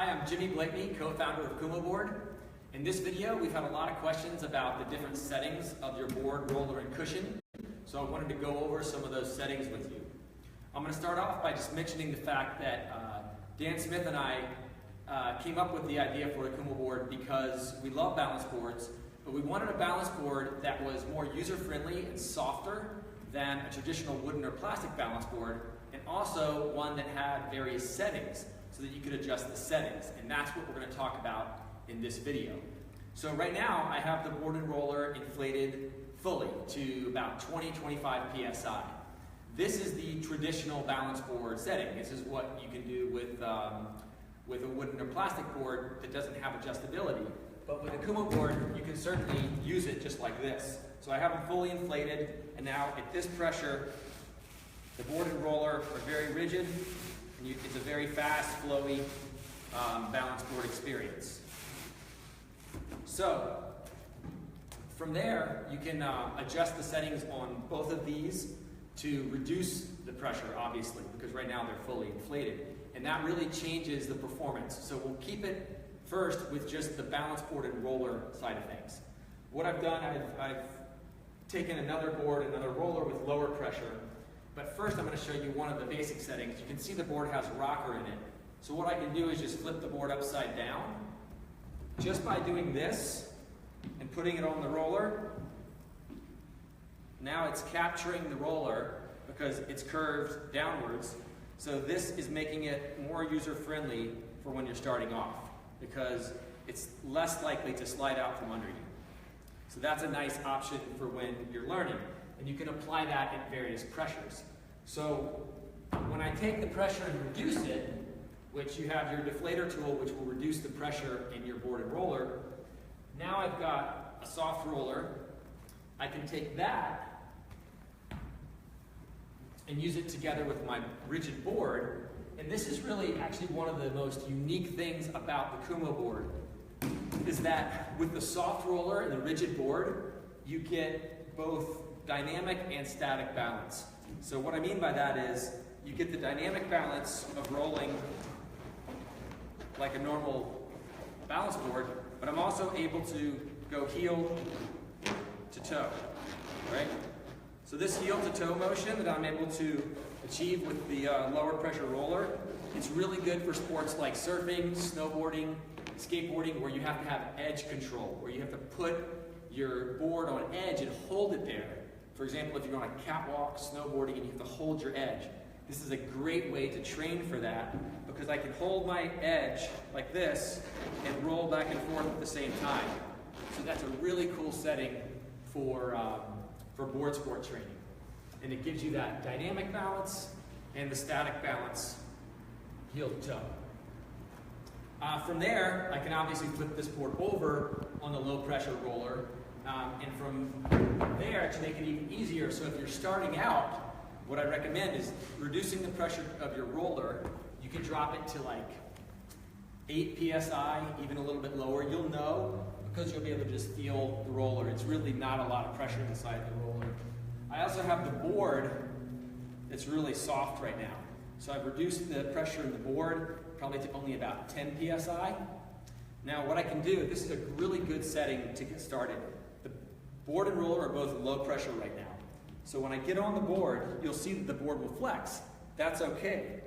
Hi, I'm Jimmy Blakeney, co-founder of Kumo Board. In this video, we've had a lot of questions about the different settings of your board, roller, and cushion. So I wanted to go over some of those settings with you. I'm going to start off by just mentioning the fact that Dan Smith and I came up with the idea for a Kumo board because we love balance boards, but we wanted a balance board that was more user-friendly and softer than a traditional wooden or plastic balance board, and also one that had various settings so that you could adjust the settings. And that's what we're going to talk about in this video. So right now I have the board and roller inflated fully to about 20-25 psi. This is the traditional balance board setting. This is what you can do with a wooden or plastic board that doesn't have adjustability. But with a Kumo board, you can certainly use it just like this. So I have them fully inflated, and now at this pressure, the board and roller are very rigid, and it's a very fast, flowy balance board experience. So from there, you can adjust the settings on both of these to reduce the pressure, obviously, because right now they're fully inflated. And that really changes the performance. So we'll keep it first with just the balance board and roller side of things. What I've done, I've taken another board, another roller with lower pressure. But first I'm going to show you one of the basic settings. You can see the board has a rocker in it. So what I can do is just flip the board upside down. Just by doing this and putting it on the roller, now it's capturing the roller because it's curved downwards. So this is making it more user-friendly for when you're starting off because it's less likely to slide out from under you. So that's a nice option for when you're learning. And you can apply that at various pressures. So when I take the pressure and reduce it, which you have your deflator tool, which will reduce the pressure in your board and roller, now I've got a soft roller. I can take that and use it together with my rigid board. And this is really actually one of the most unique things about the Kumo board, is that with the soft roller and the rigid board, you get both dynamic and static balance. So what I mean by that is you get the dynamic balance of rolling like a normal balance board, but I'm also able to go heel to toe, right? So this heel to toe motion that I'm able to achieve with the lower pressure roller, it's really good for sports like surfing, snowboarding, skateboarding, where you have to have edge control, where you have to put your board on edge and hold it there. For example, if you're on a catwalk snowboarding and you have to hold your edge, this is a great way to train for that because I can hold my edge like this and roll back and forth at the same time. So that's a really cool setting for board sport training. And it gives you that dynamic balance and the static balance, heel to toe. From there, I can obviously flip this board over on the low pressure roller. And from there, to make it even easier, so if you're starting out, what I recommend is reducing the pressure of your roller. You can drop it to like 8 psi, even a little bit lower. You'll know because you'll be able to just feel the roller. It's really not a lot of pressure inside the roller. I also have the board that's really soft right now. So I've reduced the pressure in the board probably to only about 10 psi. Now what I can do, this is a really good setting to get started. The board and roller are both low pressure right now. So when I get on the board, you'll see that the board will flex. That's okay.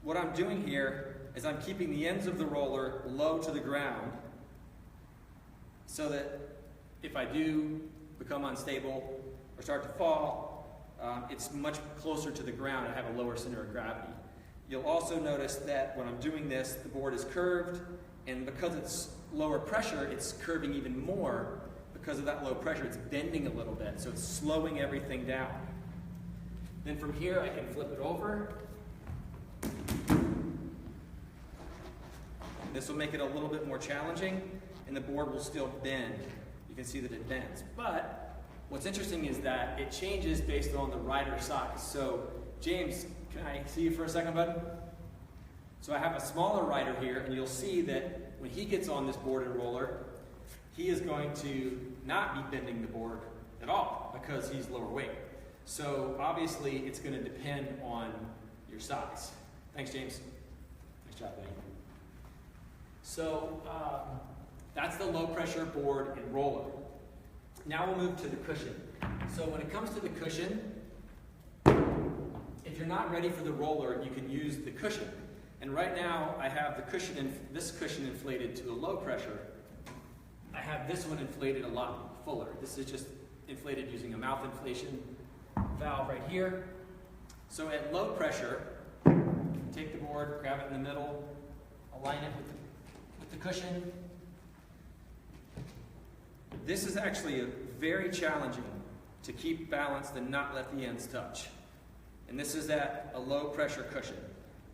What I'm doing here is I'm keeping the ends of the roller low to the ground so that if I do become unstable or start to fall, it's much closer to the ground. I have a lower center of gravity. You'll also notice that when I'm doing this, the board is curved, and because it's lower pressure, it's curving even more. Because of that low pressure, it's bending a little bit, so it's slowing everything down. Then from here, I can flip it over. This will make it a little bit more challenging, and the board will still bend. You can see that it bends. But what's interesting is that it changes based on the rider size. So James, can I see you for a second, bud? So I have a smaller rider here, and you'll see that when he gets on this board and roller, he is going to not be bending the board at all because he's lower weight. So obviously it's going to depend on your size. Thanks, James. Nice job, buddy. So that's the low pressure board and roller. Now we'll move to the cushion. So when it comes to the cushion, if you're not ready for the roller, you can use the cushion. And right now I have the cushion, this cushion inflated to a low pressure. I have this one inflated a lot fuller. This is just inflated using a mouth inflation valve right here. So at low pressure, take the board, grab it in the middle, align it with the cushion. This is actually very challenging to keep balanced and not let the ends touch. And this is at a low pressure cushion.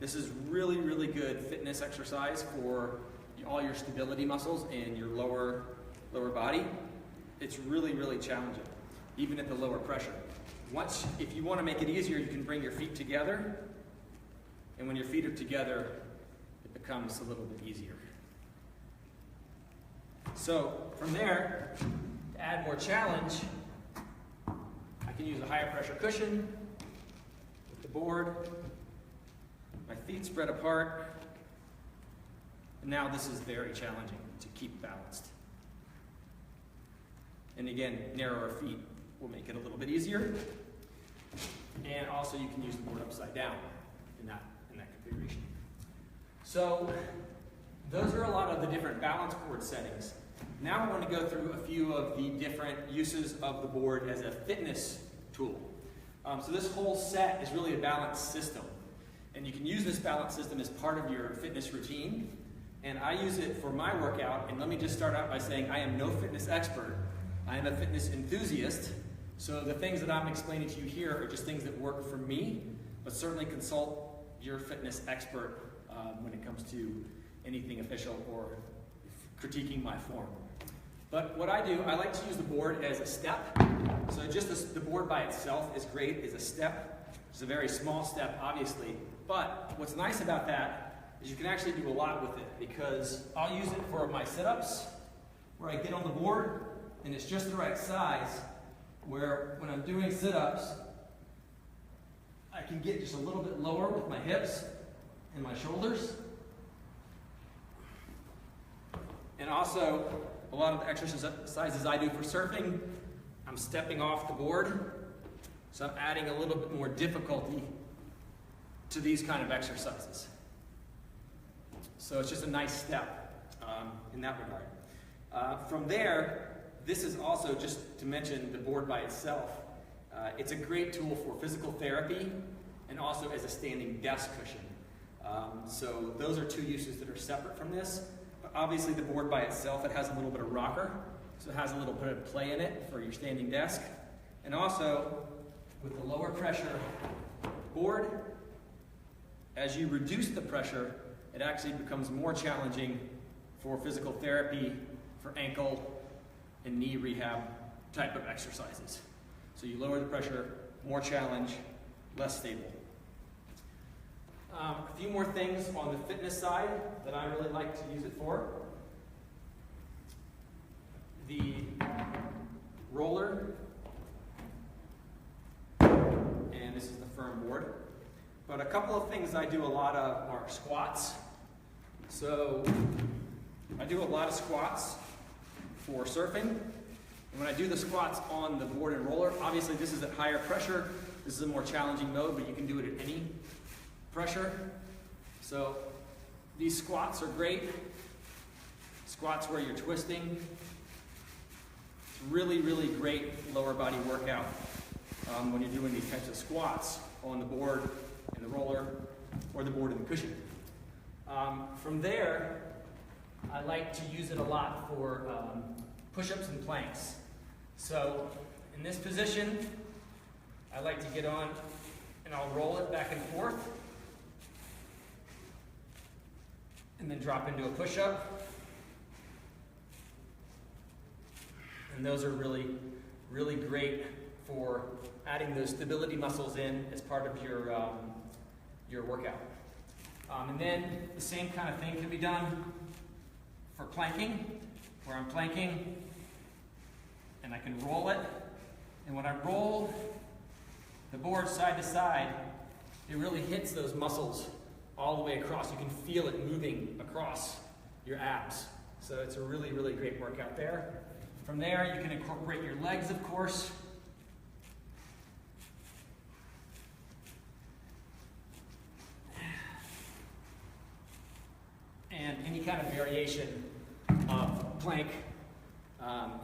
This is really, really good fitness exercise for all your stability muscles and your lower body. It's really, really challenging, even at the lower pressure. If you want to make it easier, you can bring your feet together. And when your feet are together, it becomes a little bit easier. So from there, to add more challenge, I can use a higher pressure cushion with the board, my feet spread apart, and now this is very challenging to keep balanced. And again, narrower feet will make it a little bit easier. And also you can use the board upside down in that configuration. So those are a lot of the different balance board settings. Now I want to go through a few of the different uses of the board as a fitness tool. So this whole set is really a balance system. And you can use this balance system as part of your fitness routine. And I use it for my workout. And let me just start out by saying I am no fitness expert. I am a fitness enthusiast. So the things that I'm explaining to you here are just things that work for me, but certainly consult your fitness expert when it comes to anything official or critiquing my form. But what I do, I like to use the board as a step. So just the board by itself is great as a step. It's a very small step, obviously. But what's nice about that is you can actually do a lot with it, because I'll use it for my sit-ups, where I get on the board, and it's just the right size, where when I'm doing sit-ups, I can get just a little bit lower with my hips and my shoulders. And also, a lot of the exercises I do for surfing, I'm stepping off the board, so I'm adding a little bit more difficulty to these kind of exercises. So it's just a nice step in that regard. From there, this is also, just to mention the board by itself, it's a great tool for physical therapy and also as a standing desk cushion. So those are two uses that are separate from this. Obviously the board by itself, it has a little bit of rocker, so it has a little bit of play in it for your standing desk. And also, with the lower pressure board, as you reduce the pressure, it actually becomes more challenging for physical therapy, for ankle and knee rehab type of exercises. So you lower the pressure, more challenge, less stable. A few more things on the fitness side that I really like to use it for. The roller, and this is the firm board. But a couple of things I do a lot of are squats. So I do a lot of squats for surfing. And when I do the squats on the board and roller, obviously this is at higher pressure. This is a more challenging mode, but you can do it at any pressure. So these squats are great. Squats where you're twisting. It's really, really great lower body workout when you're doing these types of squats on the board and the roller or the board and the cushion. From there, I like to use it a lot for push-ups and planks. So in this position, I like to get on and I'll roll it back and forth and then drop into a push-up. And those are really, really great for adding those stability muscles in as part of your workout. And then the same kind of thing can be done for planking, where I'm planking and I can roll it. And when I roll the board side to side, it really hits those muscles all the way across. You can feel it moving across your abs. So it's a really, really great workout there. From there, you can incorporate your legs, of course. And any kind of variation of plank.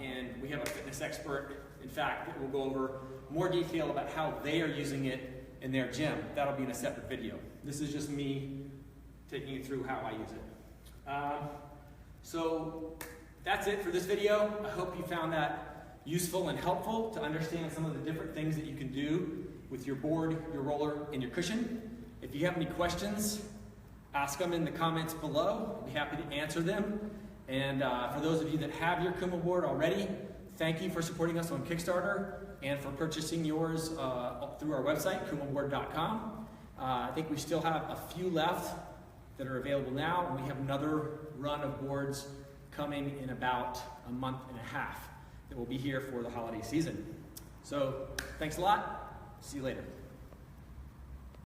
And we have a fitness expert, in fact, that will go over more detail about how they are using it in their gym. That'll be in a separate video. This is just me taking you through how I use it. So that's it for this video. I hope you found that useful and helpful to understand some of the different things that you can do with your board, your roller, and your cushion. If you have any questions, ask them in the comments below. I'll be happy to answer them. And for those of you that have your Kumo board already, thank you for supporting us on Kickstarter and for purchasing yours through our website, kumoboard.com. I think we still have a few left that are available now, and we have another run of boards coming in about a month and a half that will be here for the holiday season. So thanks a lot. See you later.